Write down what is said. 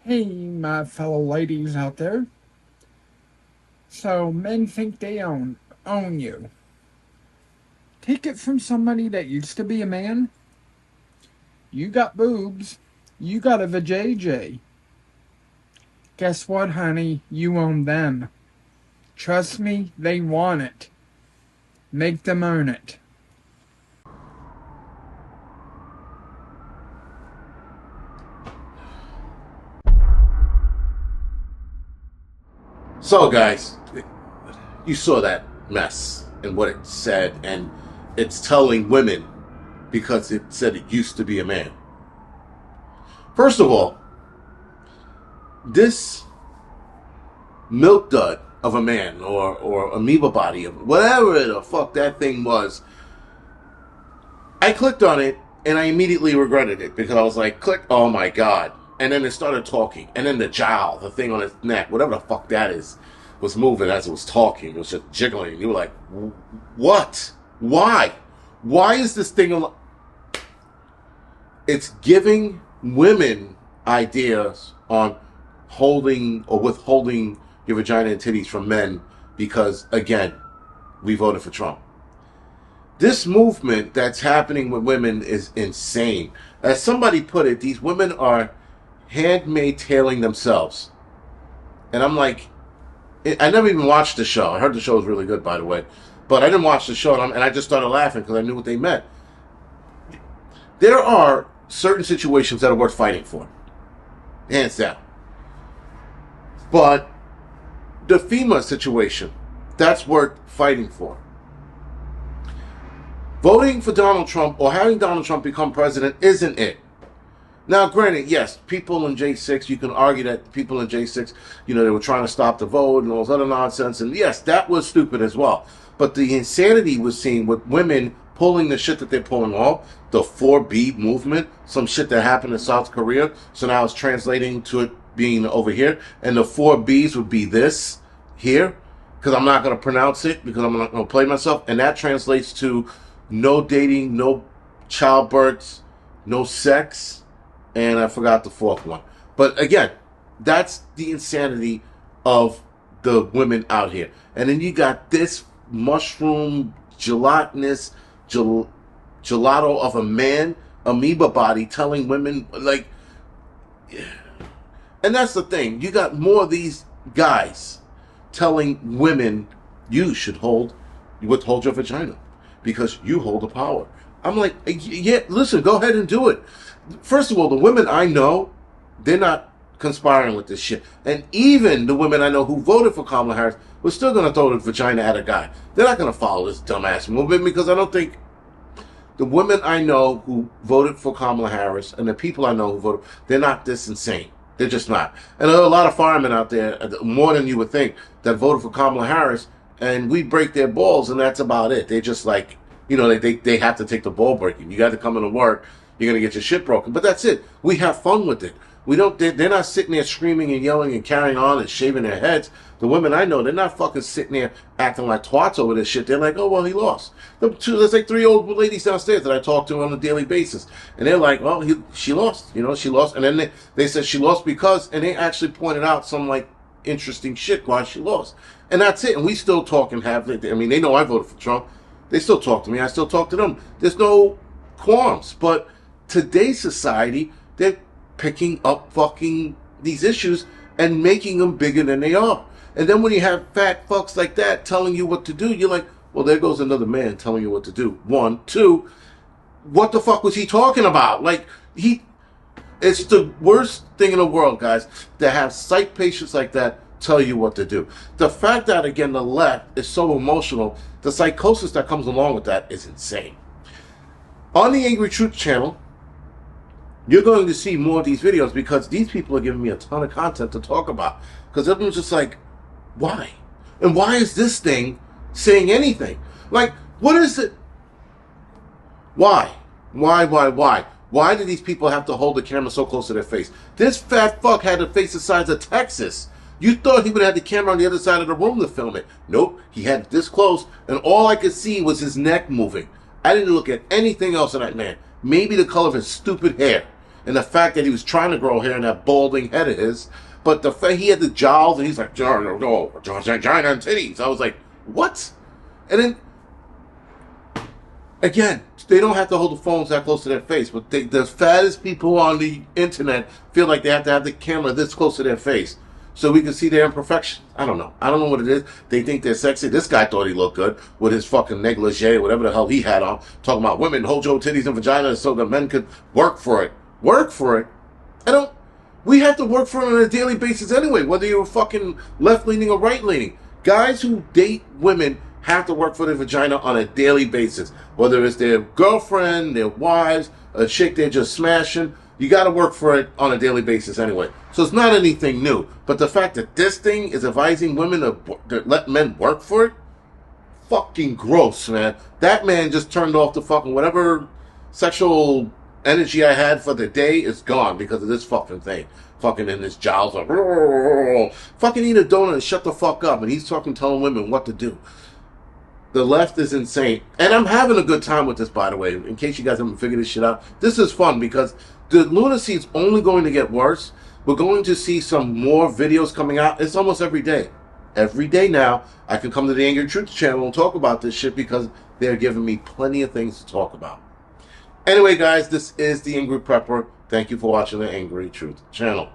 Hey, my fellow ladies out there. So men think they own you. Take it from somebody that used to be a man. You got boobs. You got a vajayjay. Guess what, honey? You own them. Trust me, they want it. Make them earn it. So, guys, you saw that mess and what it said, and it's telling women because it said it used to be a man. First of all, this milk dud of a man or amoeba body of whatever the fuck that thing was, I clicked on it and I immediately regretted it because I was like, click, oh my god. And then it started talking. And then the jowl, the thing on its neck, whatever the fuck that is, was moving as it was talking. It was just jiggling. You were like, what? Why? Why is this thing It's giving women ideas on holding or withholding your vagina and titties from men because, again, we voted for Trump. This movement that's happening with women is insane. As somebody put it, these women are handmade tailing themselves. And I'm like, I never even watched the show. I heard the show was really good, by the way. But I didn't watch the show, and I just started laughing because I knew what they meant. There are certain situations that are worth fighting for. Hands down. But the FEMA situation, that's worth fighting for. Voting for Donald Trump or having Donald Trump become president isn't it. Now, granted, yes, people in J6, you can argue that people in J6, they were trying to stop the vote and all this other nonsense. And yes, that was stupid as well. But the insanity was seen with women pulling the shit that they're pulling off, the 4B movement, some shit that happened in South Korea. So now it's translating to it being over here. And the 4Bs would be this here, because I'm not going to pronounce it because I'm not going to play myself. And that translates to no dating, no childbirths, no sex. And I forgot the fourth one. But again, that's the insanity of the women out here. And then you got this mushroom gelatinous gelato of a man, amoeba body, telling women, like, and that's the thing. You got more of these guys telling women you should withhold your vagina because you hold the power. I'm like, yeah, listen, go ahead and do it. First of all, the women I know, they're not conspiring with this shit. And even the women I know who voted for Kamala Harris were still going to throw the vagina at a guy. They're not going to follow this dumbass movement because I don't think the women I know who voted for Kamala Harris and the people I know who voted, they're not this insane. They're just not. And there are a lot of firemen out there, more than you would think, that voted for Kamala Harris, and we break their balls, and that's about it. They're just like, they have to take the ball breaking. You got to come into work. You're going to get your shit broken. But that's it. We have fun with it. They're not sitting there screaming and yelling and carrying on and shaving their heads. The women I know, they're not fucking sitting there acting like twats over this shit. They're like, oh, well, he lost. There's like 3 old ladies downstairs that I talk to on a daily basis. And they're like, well, she lost. She lost. And then they said she lost because, and they actually pointed out some like interesting shit why she lost. And that's it. And we still talk and they know I voted for Trump. They still talk to me. I still talk to them. There's no qualms. But today's society, they're picking up fucking these issues and making them bigger than they are. And then when you have fat fucks like that telling you what to do, you're like, well, there goes another man telling you what to do. 1, 2, what the fuck was he talking about? Like, it's the worst thing in the world, guys, to have psych patients like that tell you what to do. The fact that, again, the left is so emotional, the psychosis that comes along with that is insane. On the Angry Truth channel, you're going to see more of these videos because these people are giving me a ton of content to talk about. Because everyone's just like, why? And why is this thing saying anything? Like, what is it? Why? Why? Why do these people have to hold the camera so close to their face? This fat fuck had to face the size of Texas. You thought he would have had the camera on the other side of the room to film it. Nope, he had it this close, and all I could see was his neck moving. I didn't look at anything else in that man. Maybe the color of his stupid hair. and the fact that he was trying to grow hair in that balding head of his, but the fact he had the jowls and he's like, China and titties. I was like, what? And then again, they don't have to hold the phones that close to their face, but the fattest people on the internet feel like they have to have the camera this close to their face so we can see their imperfections. I don't know. I don't know what it is. They think they're sexy. This guy thought he looked good with his fucking negligee, whatever the hell he had on, talking about women hold your titties and vaginas so the men could work for it. Work for it? I don't. We have to work for it on a daily basis anyway, whether you're fucking left-leaning or right-leaning. Guys who date women have to work for their vagina on a daily basis. Whether it's their girlfriend, their wives, a chick they're just smashing, you got to work for it on a daily basis anyway. So it's not anything new. But the fact that this thing is advising women to let men work for it, fucking gross, man. That man just turned off the fucking whatever sexual energy I had for the day is gone because of this fucking thing. Fucking in his jowls, like, fucking eat a donut and shut the fuck up. And he's telling women what to do. The left is insane. And I'm having a good time with this, by the way. In case you guys haven't figured this shit out. This is fun because the lunacy is only going to get worse. We're going to see some more videos coming out. It's almost every day. Every day now, I can come to the Angry Truth channel and talk about this shit because they're giving me plenty of things to talk about. Anyway, guys, this is the Angry Prepper. Thank you for watching the Angry Truth channel.